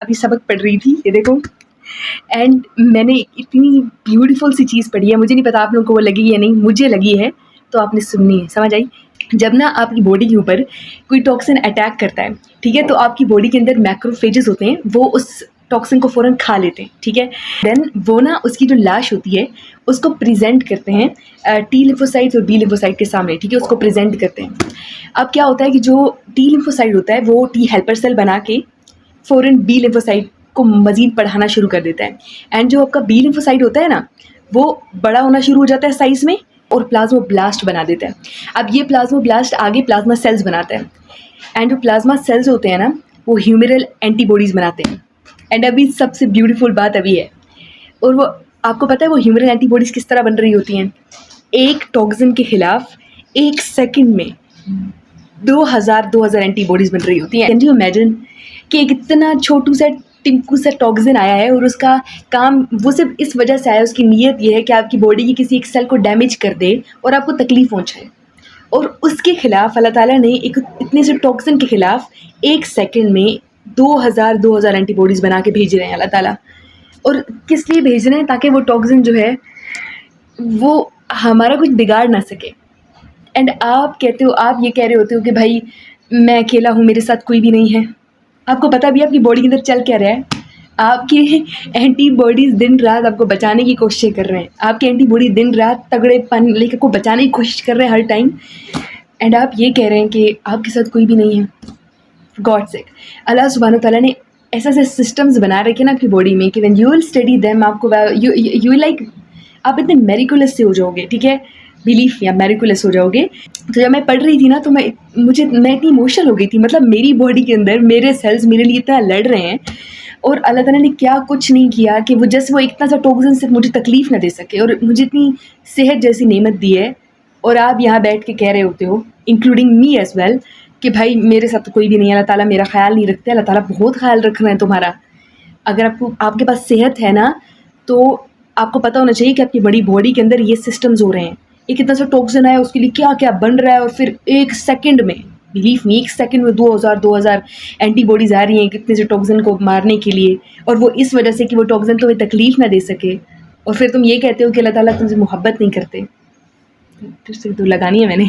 ابھی سبق پڑھ رہی تھی، یہ دیکھو، اینڈ میں نے اتنی بیوٹیفل سی چیز پڑھی ہے، مجھے نہیں پتا آپ لوگوں کو وہ لگی یا نہیں، مجھے لگی ہے تو آپ نے سننی ہے، سمجھ آئی؟ جب نا آپ کی باڈی کے اوپر کوئی ٹاکسن اٹیک کرتا ہے، ٹھیک ہے، تو آپ کی باڈی کے اندر میکروفیجز ہوتے ہیں، وہ اس ٹاکسن کو فوراً کھا لیتے ہیں، ٹھیک ہے، دین وہ نا اس کی جو لاش ہوتی ہے اس کو پریزنٹ کرتے ہیں ٹی لیمفوسائٹس اور بی لیمفوسائٹ کے سامنے، ٹھیک ہے، اس کو پریزنٹ کرتے ہیں۔ اب کیا ہوتا ہے کہ جو ٹی لیمفوسائٹ ہوتا ہے وہ ٹی ہیلپر سیل بنا کے فوراً بی لیمفوسائٹ کو مزید پڑھانا شروع کر دیتا ہے، اینڈ جو آپ کا بی لیمفوسائٹ ہوتا ہے نا وہ بڑا ہونا شروع ہو جاتا ہے سائز میں اور پلازما بلاسٹ بنا دیتا ہے۔ اب یہ پلازما بلاسٹ آگے پلازما سیلز بناتا ہے، اینڈ جو پلازما سیلز ہوتے ہیں نا وہ ہیومرل اینٹی باڈیز بناتے ہیں۔ اینڈ ابھی سب سے بیوٹیفل بات ابھی ہے، اور وہ آپ کو پتہ ہے وہ ہیومرل اینٹی باڈیز کس طرح بن رہی ہوتی ہیں؟ ایک ٹاکسن کے خلاف 1 سیکنڈ میں 2000 اینٹی باڈیز بن رہی ہوتی ہیں۔ کین یو امیجن کہ ایک اتنا چھوٹو سا ٹنکو سا ٹاکسن آیا ہے اور اس کا کام وہ صرف اس وجہ سے آیا ہے، اس کی نیت یہ ہے کہ آپ کی باڈی کی کسی ایک سیل کو ڈیمیج کر دے اور آپ کو تکلیف پہنچائے، اور اس کے خلاف اللہ تعالیٰ نے ایک اتنے سے ٹاکسن کے خلاف 1 سیکنڈ میں 2000 اینٹی باڈیز بنا کے بھیج رہے ہیں اللہ تعالیٰ۔ اور کس لیے بھیج رہے ہیں؟ تاکہ وہ ٹاکسن جو ہے وہ ہمارا کچھ بگاڑ نہ سکے۔ اینڈ آپ کہتے ہو، آپ یہ کہہ رہے ہوتے ہو کہ بھائی میں اکیلا ہوں، میرے ساتھ کوئی بھی نہیں ہے۔ آپ کو پتہ بھی آپ کی باڈی کے اندر چل کیا رہا ہے؟ آپ کے اینٹی باڈیز دن رات آپ کو بچانے کی کوششیں کر رہے ہیں، آپ کے اینٹی باڈی دن رات تگڑے پن لے کے کو بچانے کی کوشش کر رہے ہیں ہر ٹائم، اینڈ آپ یہ کہہ رہے ہیں کہ آپ کے ساتھ کوئی بھی نہیں ہے۔ گاڈ سیک، اللہ سبحانہ تعالیٰ نے ایسا سسٹمز بنا رکھے نا آپ کی باڈی میں کہ when you will study them, آپ کو یو لائک آپ اتنے میریکولس سے ہو جاؤ گے، ٹھیک ہے، بلیف یا میریکولس ہو جاؤ گے۔ تو جب میں پڑھ رہی تھی نا تو میں اتنی ایموشنل ہو گئی تھی، مطلب میری باڈی کے اندر میرے سیلز میرے لیے اتنا لڑ رہے ہیں، اور اللہ تعالیٰ نے کیا کچھ نہیں کیا کہ وہ جیسے وہ اتنا سا ٹاکسن صرف مجھے تکلیف نہ دے سکے، اور مجھے اتنی صحت جیسی نعمت دی ہے، اور آپ یہاں بیٹھ کے کہہ رہے ہوتے ہو انکلوڈنگ می ایز ویل کہ بھائی میرے ساتھ تو کوئی بھی نہیں ہے، اللہ تعالیٰ میرا خیال نہیں رکھتے۔ اللہ تعالیٰ بہت خیال رکھ رہے ہیں تمہارا۔ اگر آپ کے پاس صحت ہے نا تو آپ کو پتہ ہونا چاہیے کہ آپ کی بڑی باڈی کے اندر یہ سسٹمز ہو رہے ہیں، ایک اتنا سا ٹاکسن آیا اس کے لیے کیا کیا بن رہا ہے، اور پھر 1 سیکنڈ میں، بلیف می 1 سیکنڈ میں 2000 اینٹی باڈیز آ رہی ہیں کتنے سے ٹاکسن کو مارنے کے لیے، اور وہ اس وجہ سے کہ وہ ٹاکسن تمہیں تکلیف نہ دے سکے، اور پھر تم یہ کہتے ہو کہ اللہ تعالیٰ تم سے محبت نہیں کرتے۔ پھر سے تو لگانی ہے میں نے